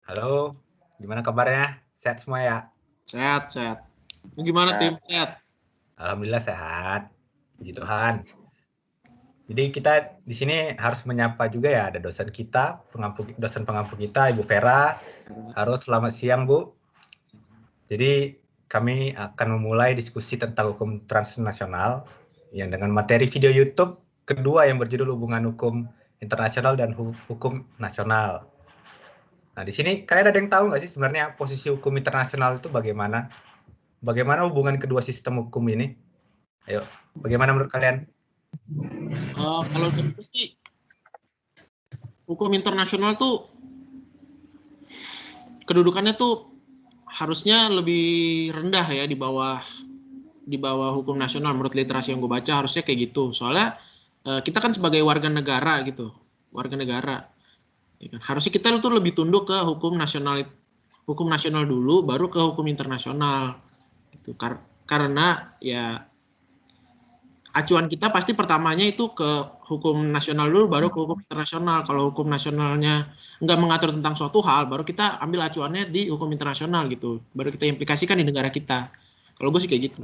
Halo, gimana kabarnya? Sehat semua ya? Sehat, sehat. Gimana tim? Sehat? Alhamdulillah sehat. Puji Tuhan. Jadi kita di sini harus menyapa juga ya, ada dosen kita, dosen pengampu kita, Ibu Vera. Harus selamat siang, Bu. Jadi kami akan memulai diskusi tentang hukum transnasional yang dengan materi video YouTube kedua yang berjudul Hubungan Hukum Internasional dan Hukum Nasional. Nah, di sini kalian ada yang tahu nggak sih sebenarnya posisi hukum internasional itu bagaimana? Bagaimana hubungan kedua sistem hukum ini? Ayo, bagaimana menurut kalian? Kalau menurutku sih, hukum internasional tuh kedudukannya tuh harusnya lebih rendah ya di bawah hukum nasional. Menurut literasi yang gue baca harusnya kayak gitu. Soalnya kita kan sebagai warga negara gitu, warga negara. Ya kan? Harusnya kita tuh lebih tunduk ke hukum nasional dulu, baru ke hukum internasional. Gitu. Karena ya acuan kita pasti pertamanya itu ke hukum nasional dulu, baru ke hukum internasional. Kalau hukum nasionalnya nggak mengatur tentang suatu hal, baru kita ambil acuannya di hukum internasional gitu. Baru kita implikasikan di negara kita. Kalau gue sih kayak gitu.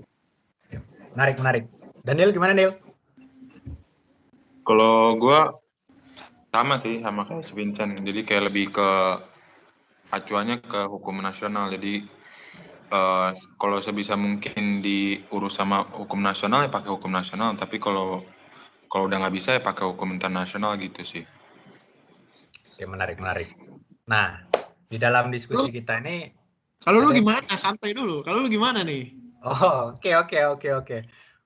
Menarik. Daniel, gimana Daniel? Kalau gue sama sih, sama kayak si Vincent. Jadi kayak lebih ke acuannya ke hukum nasional. Jadi kalau sebisa mungkin diurus sama hukum nasional ya pakai hukum nasional. Tapi kalau udah nggak bisa ya pakai hukum internasional gitu sih. Oke, menarik. Nah, di dalam diskusi kita ini, kalau lu gimana? Santai dulu. Kalau lu gimana nih? Oh, oke.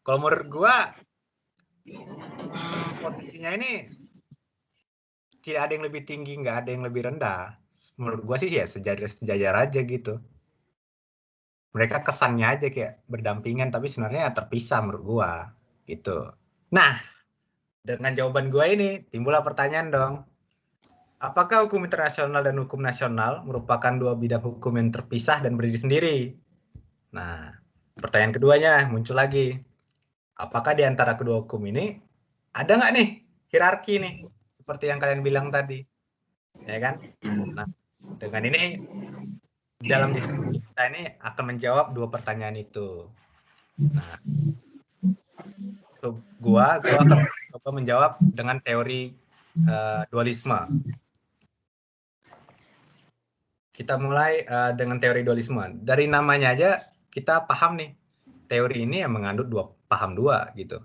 Kalau menurut gua posisinya ini tidak ada yang lebih tinggi, nggak ada yang lebih rendah. Menurut gua sih ya sejajar aja gitu. Mereka kesannya aja kayak berdampingan, tapi sebenarnya terpisah menurut gua gitu. Nah, dengan jawaban gua ini timbullah pertanyaan dong. Apakah hukum internasional dan hukum nasional merupakan dua bidang hukum yang terpisah dan berdiri sendiri? Nah, pertanyaan keduanya muncul lagi. Apakah di antara kedua hukum ini ada nggak nih hierarki nih? Seperti yang kalian bilang tadi. Ya kan? Nah, dengan ini dalam diskusi kita ini akan menjawab dua pertanyaan itu. Nah, gua akan coba menjawab dengan teori dualisme. Kita mulai dengan teori dualisme. Dari namanya aja kita paham nih, teori ini yang mengandung paham dua gitu.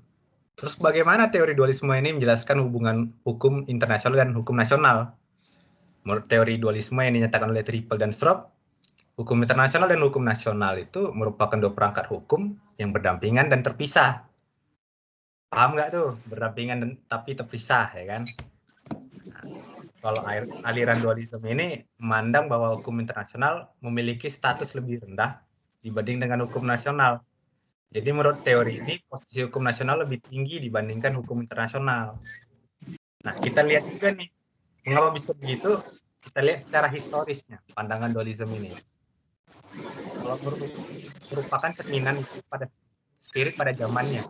Terus bagaimana teori dualisme ini menjelaskan hubungan hukum internasional dan hukum nasional? Menurut teori dualisme yang dinyatakan oleh Triple dan Straub, hukum internasional dan hukum nasional itu merupakan dua perangkat hukum yang berdampingan dan terpisah. Paham nggak tuh? Berdampingan tapi terpisah, ya kan? Nah, kalau aliran dualisme ini memandang bahwa hukum internasional memiliki status lebih rendah dibanding dengan hukum nasional. Jadi menurut teori ini, posisi hukum nasional lebih tinggi dibandingkan hukum internasional. Nah, kita lihat juga nih, mengapa bisa begitu? Kita lihat secara historisnya, pandangan dualisme ini. Kalau merupakan cerminan itu pada spirit pada zamannya.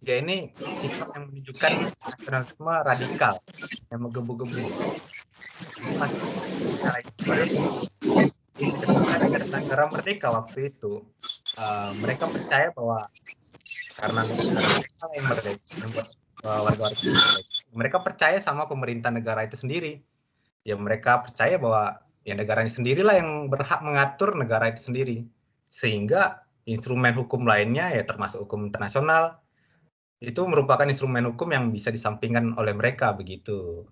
Dia ini sikap yang menunjukkan nasionalisme radikal, yang menggebu-gebu. Ketika negara merdeka waktu itu, mereka percaya bahwa karena mereka yang merdeka, warga-warga mereka percaya sama pemerintah negara itu sendiri. Ya mereka percaya bahwa ya negaranya sendirilah yang berhak mengatur negara itu sendiri. Sehingga instrumen hukum lainnya ya termasuk hukum internasional itu merupakan instrumen hukum yang bisa disampingkan oleh mereka begitu.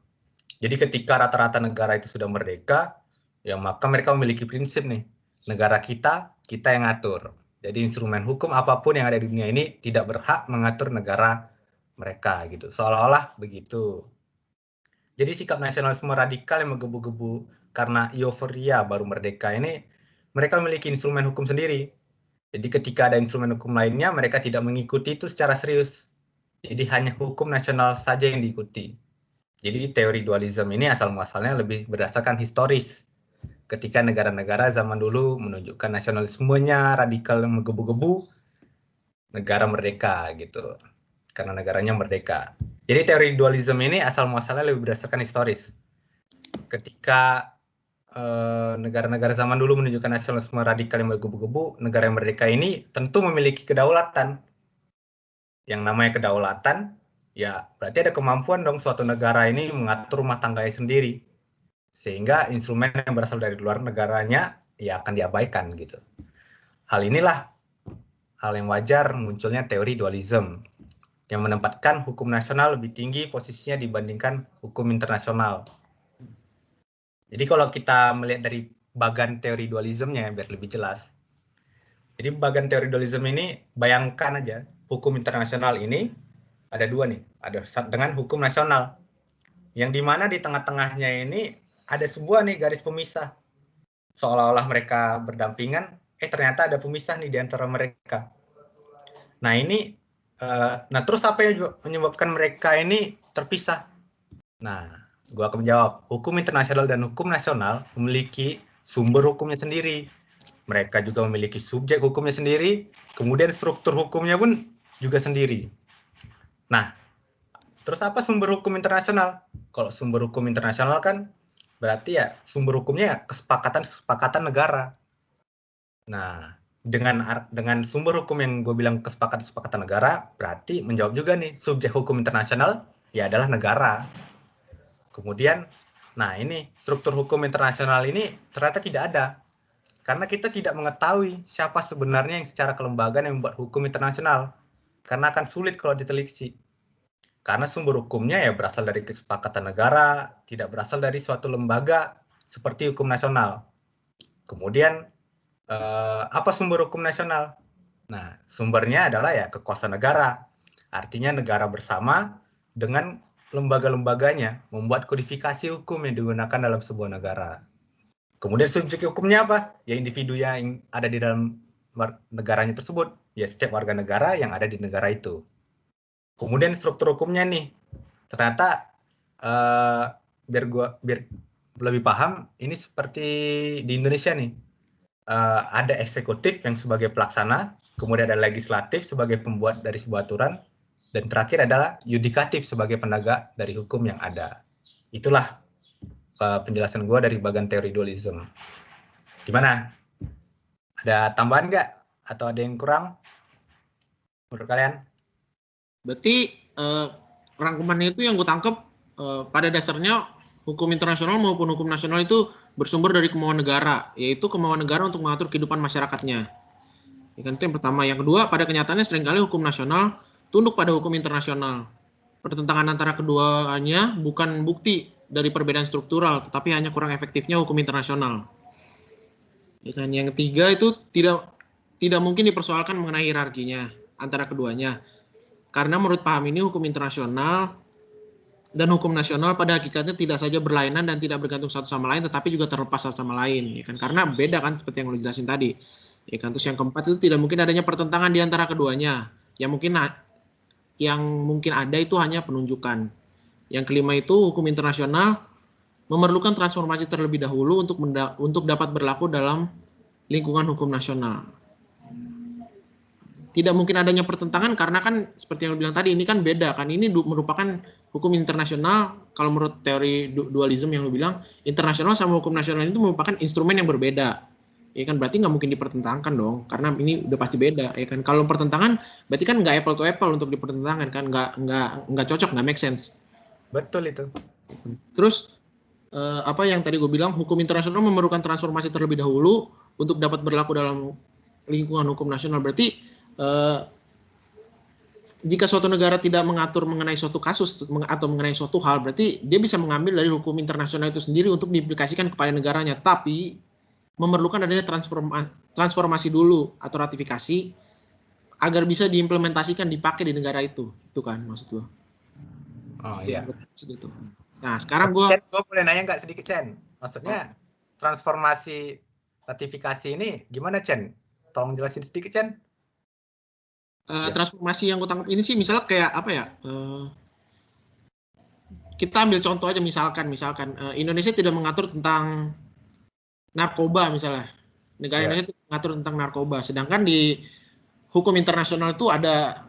Jadi ketika rata-rata negara itu sudah merdeka, ya maka mereka memiliki prinsip nih, negara kita yang ngatur. Jadi instrumen hukum apapun yang ada di dunia ini tidak berhak mengatur negara mereka gitu. Seolah-olah begitu. Jadi sikap nasionalisme radikal yang menggebu-gebu karena euforia baru merdeka ini, mereka memiliki instrumen hukum sendiri. Jadi ketika ada instrumen hukum lainnya, mereka tidak mengikuti itu secara serius. Jadi hanya hukum nasional saja yang diikuti. Jadi teori dualisme ini asal-muasalnya lebih berdasarkan historis. Ketika negara-negara zaman dulu menunjukkan nasionalismenya radikal yang menggebu-gebu, negara merdeka gitu. Karena negaranya merdeka. Jadi teori dualisme ini asal-muasalnya lebih berdasarkan historis. Ketika negara-negara zaman dulu menunjukkan nasionalisme radikal yang menggebu-gebu, negara yang merdeka ini tentu memiliki kedaulatan. Yang namanya kedaulatan, ya berarti ada kemampuan dong suatu negara ini mengatur rumah tangganya sendiri. Sehingga instrumen yang berasal dari luar negaranya ya akan diabaikan gitu. Hal inilah hal yang wajar munculnya teori dualisme yang menempatkan hukum nasional lebih tinggi posisinya dibandingkan hukum internasional. Jadi kalau kita melihat dari bagan teori dualismenya biar lebih jelas. Jadi bagan teori dualisme ini bayangkan aja hukum internasional ini ada dua nih, ada dengan hukum nasional. Yang dimana di tengah-tengahnya ini ada sebuah nih garis pemisah. Seolah-olah mereka berdampingan, ternyata ada pemisah nih di antara mereka. Nah ini, terus apa yang menyebabkan mereka ini terpisah? Nah, gue akan menjawab, hukum internasional dan hukum nasional memiliki sumber hukumnya sendiri. Mereka juga memiliki subjek hukumnya sendiri, kemudian struktur hukumnya pun juga sendiri. Nah, terus apa sumber hukum internasional? Kalau sumber hukum internasional kan berarti ya sumber hukumnya kesepakatan negara. Nah, dengan sumber hukum yang gue bilang kesepakatan negara, berarti menjawab juga nih, subjek hukum internasional ya adalah negara. Kemudian, nah ini struktur hukum internasional ini ternyata tidak ada. Karena kita tidak mengetahui siapa sebenarnya yang secara kelembagaan yang membuat hukum internasional. Karena akan sulit kalau diteliti. Karena sumber hukumnya ya berasal dari kesepakatan negara, tidak berasal dari suatu lembaga seperti hukum nasional. Kemudian, apa sumber hukum nasional? Nah, sumbernya adalah ya kekuasaan negara. Artinya negara bersama dengan lembaga-lembaganya membuat kodifikasi hukum yang digunakan dalam sebuah negara. Kemudian subjek hukumnya apa? Ya individu yang ada di dalam negaranya tersebut. Ya setiap warga negara yang ada di negara itu. Kemudian struktur hukumnya nih. Ternyata biar lebih paham, ini seperti di Indonesia nih. Ada eksekutif yang sebagai pelaksana, kemudian ada legislatif sebagai pembuat dari sebuah aturan, dan terakhir adalah yudikatif sebagai penegak dari hukum yang ada. Itulah penjelasan gue dari bagian teori dualisme. Gimana? Ada tambahan nggak? Atau ada yang kurang menurut kalian? Berarti rangkumannya itu yang gue tangkap pada dasarnya hukum internasional maupun hukum nasional itu bersumber dari kemauan negara, yaitu kemauan negara untuk mengatur kehidupan masyarakatnya. Ya kan, itu yang pertama. Yang kedua, pada kenyataannya seringkali hukum nasional tunduk pada hukum internasional. Pertentangan antara keduanya bukan bukti dari perbedaan struktural, tetapi hanya kurang efektifnya hukum internasional. Ya kan, yang ketiga itu tidak mungkin dipersoalkan mengenai hierarkinya antara keduanya. Karena menurut paham ini hukum internasional dan hukum nasional pada hakikatnya tidak saja berlainan dan tidak bergantung satu sama lain, tetapi juga terlepas satu sama lain, ya kan? Karena beda kan seperti yang lo jelasin tadi. Ya kan, terus yang keempat itu tidak mungkin adanya pertentangan di antara keduanya. Yang mungkin ada itu hanya penunjukan. Yang kelima itu hukum internasional memerlukan transformasi terlebih dahulu untuk dapat berlaku dalam lingkungan hukum nasional. Tidak mungkin adanya pertentangan karena kan seperti yang lo bilang tadi, ini kan beda kan, ini merupakan hukum internasional. Kalau menurut teori dualisme yang lo bilang, internasional sama hukum nasional itu merupakan instrumen yang berbeda. Ya kan, berarti nggak mungkin dipertentangkan dong, karena ini udah pasti beda. Ya kan, kalau pertentangan berarti kan nggak apple to apple untuk dipertentangkan kan, nggak cocok, nggak make sense. Betul itu. Terus apa yang tadi gue bilang, hukum internasional memerlukan transformasi terlebih dahulu untuk dapat berlaku dalam lingkungan hukum nasional. Berarti jika suatu negara tidak mengatur mengenai suatu kasus atau mengenai suatu hal, berarti dia bisa mengambil dari hukum internasional itu sendiri untuk diaplikasikan kepada negaranya, tapi memerlukan adanya transformasi dulu atau ratifikasi agar bisa diimplementasikan, dipakai di negara itu kan maksud lo? Oh iya. Itu. Nah sekarang gue boleh nanya nggak sedikit, Chen? Maksudnya transformasi ratifikasi ini gimana, Chen? Tolong jelasin sedikit, Chen. Transformasi yang gue tangkap ini sih misalnya kayak apa ya, kita ambil contoh aja, misalkan Indonesia tidak mengatur tentang narkoba misalnya, negara Indonesia tidak mengatur tentang narkoba, sedangkan di hukum internasional itu ada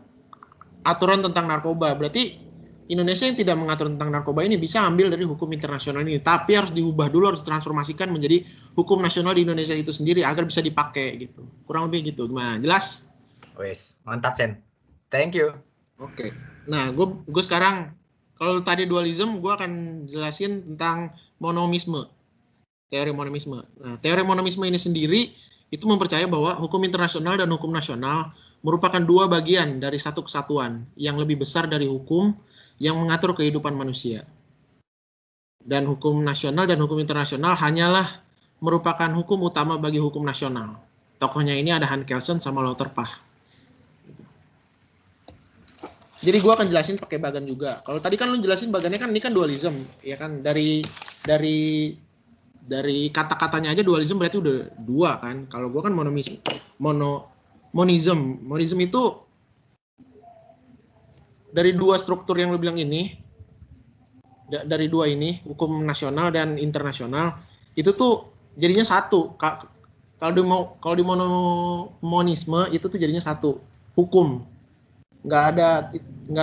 aturan tentang narkoba. Berarti Indonesia yang tidak mengatur tentang narkoba ini bisa ambil dari hukum internasional ini, tapi harus diubah dulu, harus transformasikan menjadi hukum nasional di Indonesia itu sendiri agar bisa dipakai gitu. Kurang lebih gitu. Gimana? Jelas? Wes, mantap Chen. Thank you. Oke. Nah, gue sekarang kalau tadi dualisme, gue akan jelasin tentang monomisme. Teori monomisme. Nah, teori monomisme ini sendiri itu mempercaya bahwa hukum internasional dan hukum nasional merupakan dua bagian dari satu kesatuan yang lebih besar dari hukum yang mengatur kehidupan manusia. Dan hukum nasional dan hukum internasional hanyalah merupakan hukum utama bagi hukum nasional. Tokohnya ini ada Hans Kelsen sama Lauterpacht. Jadi gue akan jelasin pakai bagan juga. Kalau tadi kan lu jelasin bagannya kan ini kan dualisme, ya kan, dari kata-katanya aja dualisme berarti udah dua kan. Kalau gue kan monisme. Monisme itu dari dua struktur yang lu bilang ini, dari dua ini, hukum nasional dan internasional, itu tuh jadinya satu. Kalau di monisme itu tuh jadinya satu, hukum. Nggak ada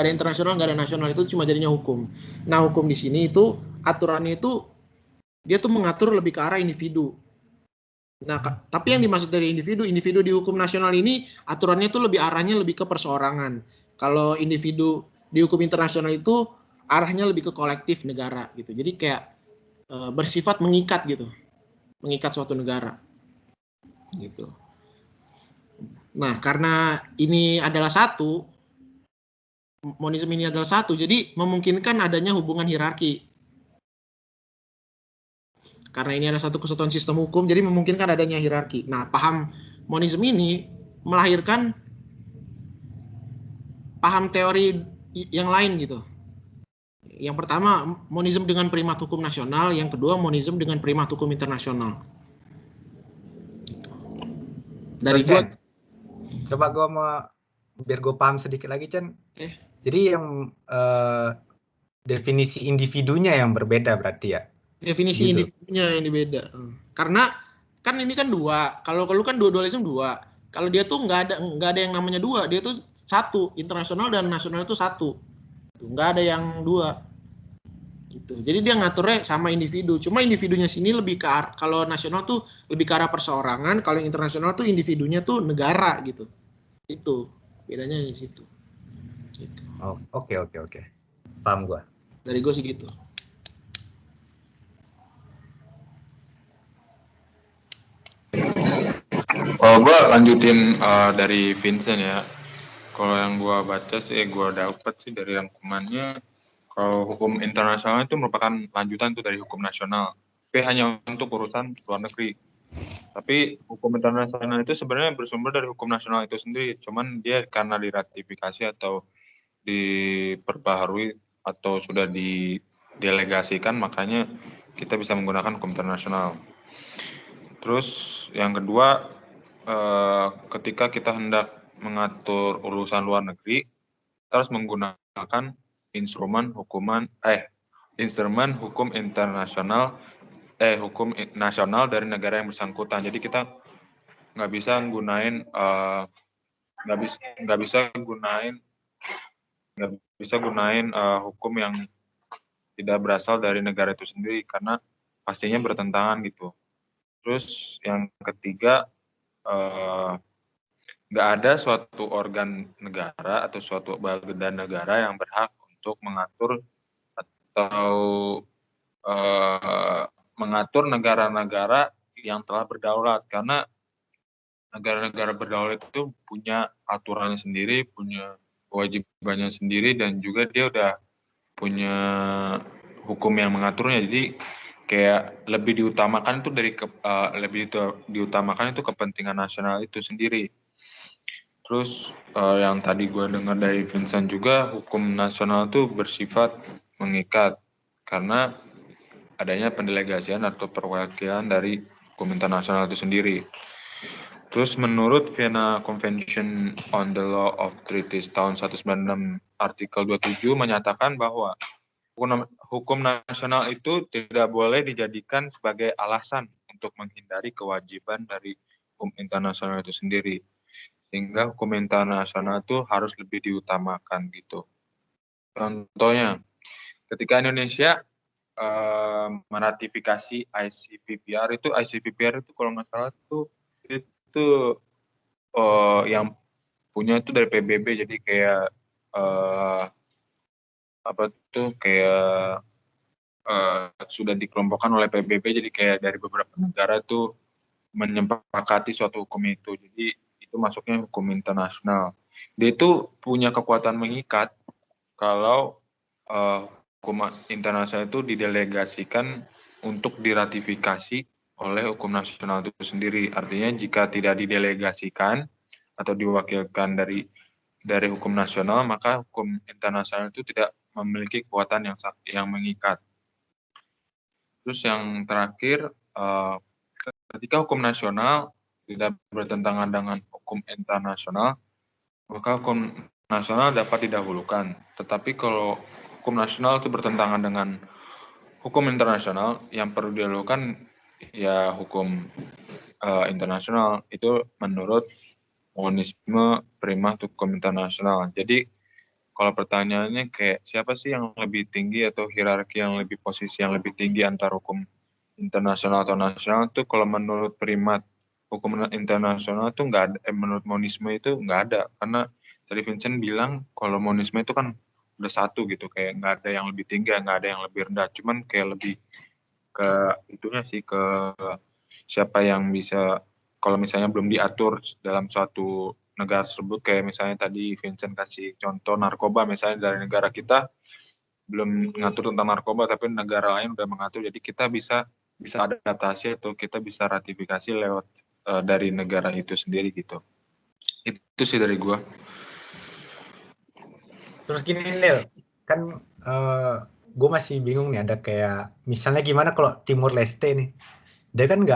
internasional, nggak ada nasional, itu cuma jadinya hukum. Nah, hukum di sini itu aturannya itu dia tuh mengatur lebih ke arah individu. Nah, tapi yang dimaksud dari individu di hukum nasional ini aturannya tuh arahnya lebih ke perseorangan. Kalau individu di hukum internasional itu arahnya lebih ke kolektif negara gitu. Jadi kayak bersifat mengikat gitu, mengikat suatu negara gitu. Nah, karena ini adalah satu, monisme ini adalah satu, jadi memungkinkan adanya hubungan hierarki. Karena ini adalah satu kesatuan sistem hukum, jadi memungkinkan adanya hierarki. Nah, paham monisme ini melahirkan paham teori yang lain gitu. Yang pertama, monisme dengan primat hukum nasional. Yang kedua, monisme dengan primat hukum internasional. Dari gue, coba gue mau biar gue paham sedikit lagi Chen. Jadi yang definisi individunya yang berbeda berarti ya? Definisi gitu. Individunya yang beda. Karena kan ini kan dua. Kalau kan dualisme dua. Kalau dia tuh nggak ada yang namanya dua. Dia tuh satu. Internasional dan nasional itu satu. Nggak ada yang dua. Gitu. Jadi dia ngaturnya sama individu. Cuma individunya sini lebih ke arah, kalau nasional tuh lebih ke arah perseorangan. Kalau yang internasional tuh individunya tuh negara gitu. Itu bedanya di situ. Gitu. Oh, oke. Paham gue. Dari gue sih gitu. Kalau gue lanjutin dari Vincent ya. Kalau yang gue baca sih, gue dapat sih dari rangkumannya, kalau hukum internasional itu merupakan lanjutan tuh dari hukum nasional, tapi hanya untuk urusan luar negeri. Tapi hukum internasional itu sebenarnya bersumber dari hukum nasional itu sendiri, cuman dia karena diratifikasi atau diperbaharui atau sudah didelegasikan, makanya kita bisa menggunakan hukum internasional. Terus yang kedua, ketika kita hendak mengatur urusan luar negeri, kita harus menggunakan instrumen hukum internasional, hukum nasional dari negara yang bersangkutan. Jadi kita nggak bisa gunain hukum yang tidak berasal dari negara itu sendiri, karena pastinya bertentangan gitu. Terus yang ketiga, nggak ada suatu organ negara atau suatu badan negara yang berhak untuk mengatur atau mengatur negara-negara yang telah berdaulat, karena negara-negara berdaulat itu punya aturannya sendiri, punya kewajibannya sendiri, dan juga dia udah punya hukum yang mengaturnya. Jadi kayak lebih diutamakan itu kepentingan nasional itu sendiri. Terus yang tadi gue dengar dari Vincent juga, hukum nasional itu bersifat mengikat karena adanya pendelegasian atau perwakilan dari hukum internasional itu sendiri. Terus menurut Vienna Convention on the Law of Treaties tahun 1996 artikel 27 menyatakan bahwa hukum nasional itu tidak boleh dijadikan sebagai alasan untuk menghindari kewajiban dari hukum internasional itu sendiri. Sehingga hukum internasional itu harus lebih diutamakan gitu. Contohnya, ketika Indonesia meratifikasi ICPPR itu kalau nggak salah itu yang punya itu dari PBB, jadi kayak sudah dikelompokkan oleh PBB, jadi kayak dari beberapa negara itu menyepakati suatu hukum itu, jadi itu masuknya hukum internasional. Dia itu punya kekuatan mengikat kalau hukum internasional itu didelegasikan untuk diratifikasi oleh hukum nasional itu sendiri. Artinya jika tidak didelegasikan atau diwakilkan dari hukum nasional, maka hukum internasional itu tidak memiliki kekuatan yang mengikat. Terus yang terakhir, ketika hukum nasional tidak bertentangan dengan hukum internasional, maka hukum nasional dapat didahulukan. Tetapi kalau hukum nasional itu bertentangan dengan hukum internasional, yang perlu didahulukan ya hukum internasional. Itu menurut monisme primat hukum internasional. Jadi kalau pertanyaannya kayak siapa sih yang lebih tinggi atau hierarki yang lebih posisi yang lebih tinggi antara hukum internasional atau nasional, itu kalau menurut primat hukum internasional itu nggak ada, menurut monisme itu nggak ada, karena tadi Vincent bilang kalau monisme itu kan udah satu gitu, kayak nggak ada yang lebih tinggi, nggak ada yang lebih rendah, cuman kayak lebih ke itunya sih, ke siapa yang bisa, kalau misalnya belum diatur dalam suatu negara tersebut, kayak misalnya tadi Vincent kasih contoh narkoba, misalnya dari negara kita belum mengatur tentang narkoba, tapi negara lain udah mengatur, jadi kita bisa adaptasi atau kita bisa ratifikasi lewat dari negara itu sendiri gitu. Itu sih dari gua. Terus gini Lil, kan gue masih bingung nih, ada kayak misalnya gimana kalau Timur Leste nih, dia kan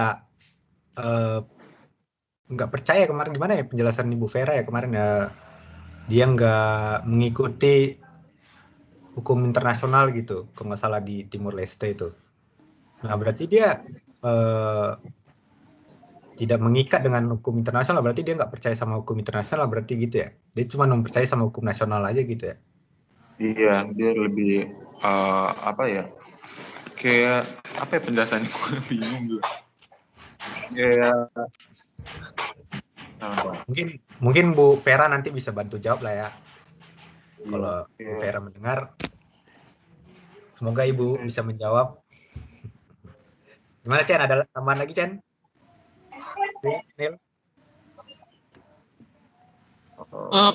nggak percaya kemarin, gimana ya penjelasan Ibu Vera ya kemarin ya, dia nggak mengikuti hukum internasional gitu, kalau nggak salah di Timur Leste itu. Nah berarti dia tidak mengikat dengan hukum internasional, berarti dia nggak percaya sama hukum internasional, berarti gitu ya? Dia cuma mempercayai sama hukum nasional aja gitu ya? Iya, dia lebih apa ya? Kayak apa ya penjelasannya? Gue bingung juga. Kayak Mungkin Bu Vera nanti bisa bantu jawab lah ya. Kalau Bu Vera mendengar, semoga Ibu bisa menjawab. Gimana Chen? Ada tambahan lagi Chen? Nil?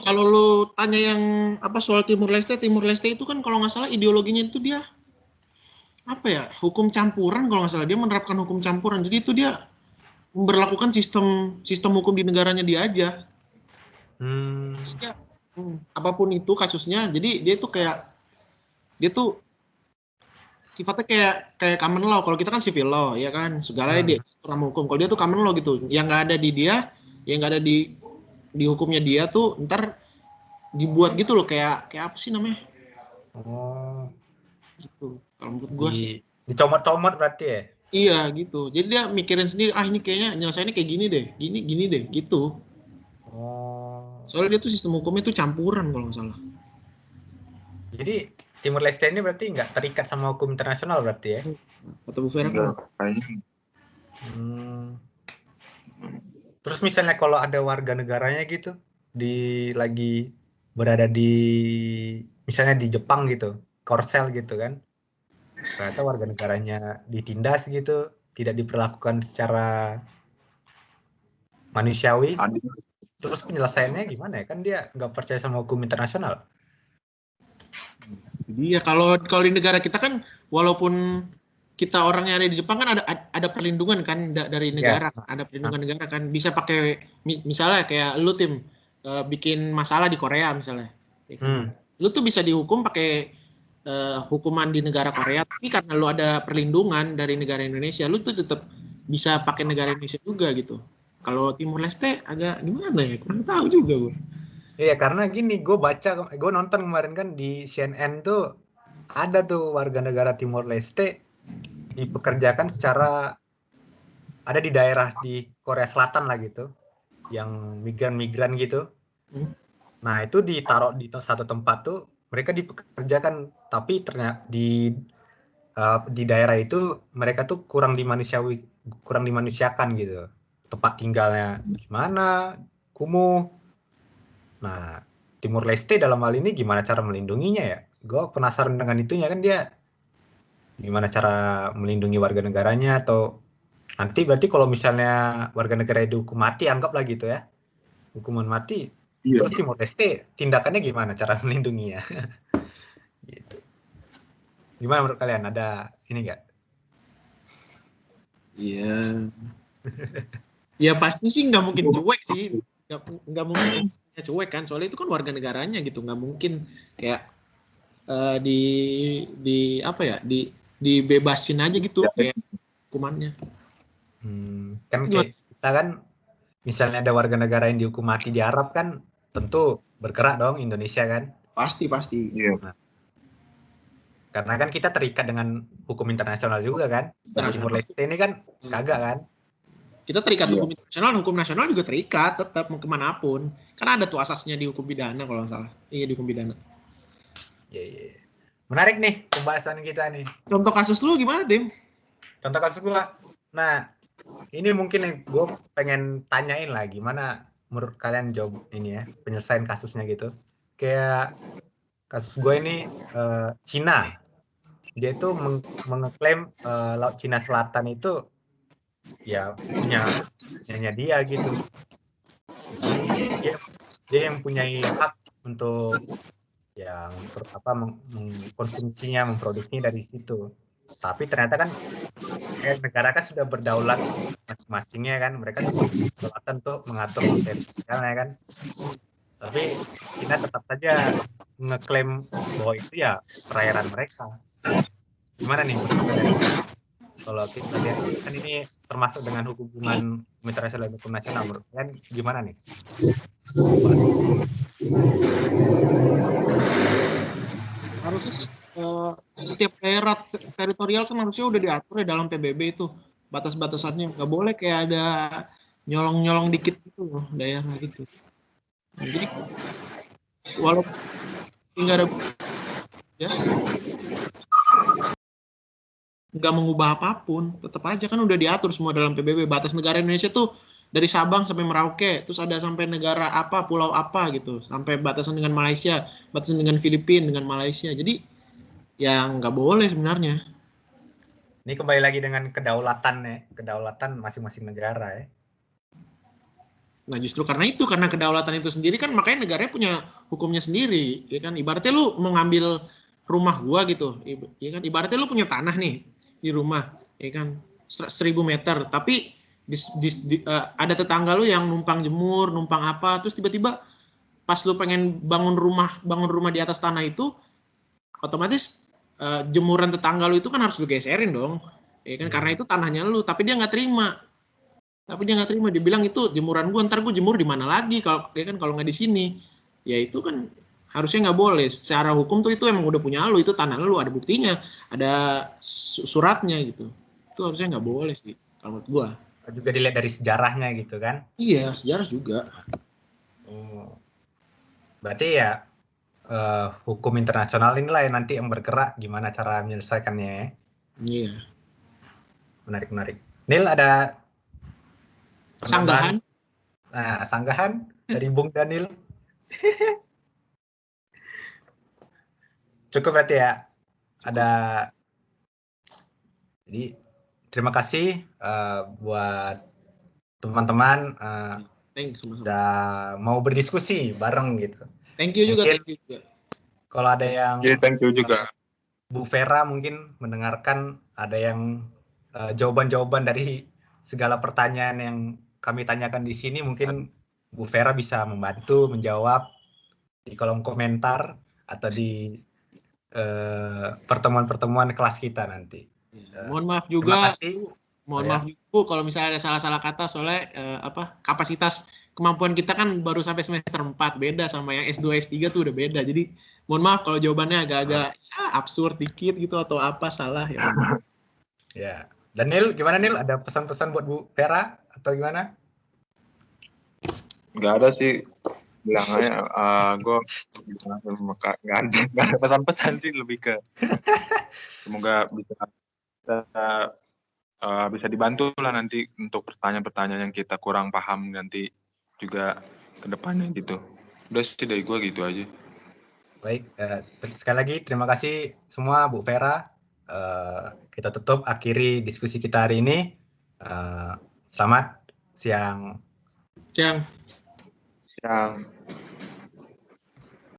Kalau lu tanya yang apa soal Timur Leste itu kan kalau nggak salah ideologinya itu dia apa ya, hukum campuran, kalau nggak salah dia menerapkan hukum campuran, jadi itu dia memberlakukan sistem hukum di negaranya dia aja. Dia, apapun itu kasusnya, jadi dia tuh sifatnya kayak common law. Kalau kita kan civil law, ya kan, segalanya dia sama hukum. Kalau dia tuh common law gitu, yang nggak ada di dia, yang nggak ada di hukumnya dia tuh ntar dibuat gitu loh, kayak apa sih namanya? Oh. Gitu. Kalau menurut gua sih. Dicomot-comot berarti ya? Iya gitu. Jadi dia mikirin sendiri, ini kayaknya nyelesainnya kayak gini deh, gini deh, gitu. Oh. Soalnya dia tuh sistem hukumnya tuh campuran kalau nggak salah. Jadi Timur Leste ini berarti nggak terikat sama hukum internasional berarti ya? Kata Bu Vera kan. Terus misalnya kalau ada warga negaranya gitu, lagi berada di misalnya di Jepang gitu, Korsel gitu kan, ternyata warga negaranya ditindas gitu, tidak diperlakukan secara manusiawi. Terus penyelesaiannya gimana ya? Kan dia nggak percaya sama hukum internasional. Jadi ya kalau di negara kita kan, walaupun kita orangnya ada di Jepang kan ada perlindungan kan dari negara, ada perlindungan negara kan, bisa pakai misalnya kayak lu Tim bikin masalah di Korea misalnya, lu tuh bisa dihukum pakai hukuman di negara Korea, tapi karena lu ada perlindungan dari negara Indonesia, lu tuh tetap bisa pakai negara Indonesia juga gitu. Kalau Timur Leste agak gimana ya, kurang tahu juga gue. Iya, karena gini, gue nonton kemarin kan di CNN tuh ada tuh warga negara Timor Leste dipekerjakan ada di daerah di Korea Selatan lah gitu, yang migran-migran gitu. Nah itu ditaruh di satu tempat tuh mereka dipekerjakan, tapi ternyata di daerah itu mereka tuh kurang dimanusiakan gitu. Tempat tinggalnya gimana, kumuh. Nah, Timur Leste dalam hal ini gimana cara melindunginya ya? Gue penasaran dengan itunya, kan dia gimana cara melindungi warga negaranya, atau nanti berarti kalau misalnya warga negara dihukum mati, anggaplah gitu ya, hukuman mati, Iya. terus Timor Leste tindakannya gimana cara melindunginya? Gitu. Gimana menurut kalian? Ada ini nggak? Iya. Ya pasti sih nggak mungkin cuek sih. Nggak mungkin cuek kan. Soalnya itu kan warga negaranya gitu. Nggak mungkin kayak di apa ya? Dibebasin aja gitu kayak hukumannya. Kan kayak kita kan, misalnya ada warga negara yang dihukum mati di Arab kan, tentu bergerak dong Indonesia kan. Pasti. Iya. Karena kan kita terikat dengan hukum internasional juga kan. Timor Leste ini kan kagak kan. Kita terikat Iya. hukum nasional juga terikat tetap mau kemanapun. Karena ada tuh asasnya di hukum pidana kalau nggak salah. Iya, di hukum pidana. Iya. Menarik nih pembahasan kita nih. Contoh kasus lu gimana, Dim? Contoh kasus gua. Nah, ini mungkin yang gue pengen tanyain lah, gimana menurut kalian jawab ini ya, penyelesaian kasusnya gitu. Kayak kasus gue ini Cina. Dia itu mengeklaim Laut Cina Selatan itu ya punyanya dia gitu. Jadi dia yang punya hak untuk yang mengkonsumsinya, memproduksinya dari situ. Tapi ternyata kan negara kan sudah berdaulat masing-masingnya kan, mereka berkedaulatan untuk mengatur teritorialnya kan. Tapi China tetap saja ngeklaim bahwa itu ya perairan mereka. Gimana nih menurut kalian? Kalau kita lihat kan ini termasuk dengan hubungan internasional dan hukum nasional, menurut kalian gimana nih? Harusnya sih setiap daerah teritorial kan harusnya udah diatur ya dalam PBB itu batas-batasannya. Nggak boleh kayak ada nyolong-nyolong dikit gitu loh daerah gitu. Nah, jadi walaupun nggak ada ya nggak mengubah apapun, tetap aja kan udah diatur semua dalam PBB. Batas negara Indonesia tuh dari Sabang sampai Merauke, terus ada sampai negara apa, pulau apa gitu, sampai batasan dengan Malaysia, batasan dengan Filipina, dengan Malaysia. Jadi ya nggak boleh sebenarnya. Ini kembali lagi dengan kedaulatan ya, kedaulatan masing-masing negara ya. Nah justru karena kedaulatan itu sendiri kan makanya negaranya punya hukumnya sendiri, ya kan. Ibaratnya lu mau ngambil rumah gua gitu, ya kan. Ibaratnya lu punya tanah nih di rumah, ya kan, 1000 meter, tapi ada tetangga lu yang numpang jemur, numpang apa, terus tiba-tiba pas lu pengen bangun rumah di atas tanah itu, otomatis jemuran tetangga lu itu kan harus lu geserin dong, ya kan, karena itu tanahnya lu, tapi dia nggak terima. Dia bilang itu jemuran gue, ntar gue jemur di mana lagi kalau ya kan, kalau nggak di sini. Ya itu kan harusnya nggak boleh. Secara hukum tuh itu emang udah punya lu, itu tanah lu, ada buktinya, ada suratnya gitu. Itu harusnya nggak boleh sih kalau menurut gue. Juga dilihat dari sejarahnya gitu kan. Iya, sejarah juga. Berarti ya hukum internasional inilah yang nanti yang bergerak gimana cara menyelesaikannya ya. Iya. Menarik. Nil, ada sanggahan? Nah, sanggahan dari Bung Daniel. Cukup berarti ya. Ada. Jadi terima kasih buat teman-teman sudah mau berdiskusi bareng gitu. Thank you juga. Kalau ada yang thank you juga. Bu Vera mungkin mendengarkan, ada yang jawaban-jawaban dari segala pertanyaan yang kami tanyakan di sini, mungkin Bu Vera bisa membantu menjawab di kolom komentar atau di pertemuan-pertemuan kelas kita nanti. Mohon maaf juga. Terima kasih. Mohon maaf juga Bu kalau misalnya ada salah-salah kata, soalnya kapasitas kemampuan kita kan baru sampai semester 4, beda sama yang S2 S3 tuh udah beda. Jadi mohon maaf kalau jawabannya agak-agak absurd dikit gitu atau apa salah ya. Ya. Dan Nil, gimana Nil? Ada pesan-pesan buat Bu Vera atau gimana? Nggak ada sih. bilang aja, gue nggak ada pesan-pesan sih, lebih ke semoga bisa dibantu lah nanti untuk pertanyaan-pertanyaan yang kita kurang paham nanti juga ke depannya gitu. Udah sih dari gue gitu aja. Baik, sekali lagi terima kasih semua Bu Vera. Kita tutup akhiri diskusi kita hari ini. Selamat siang. Yang Siang.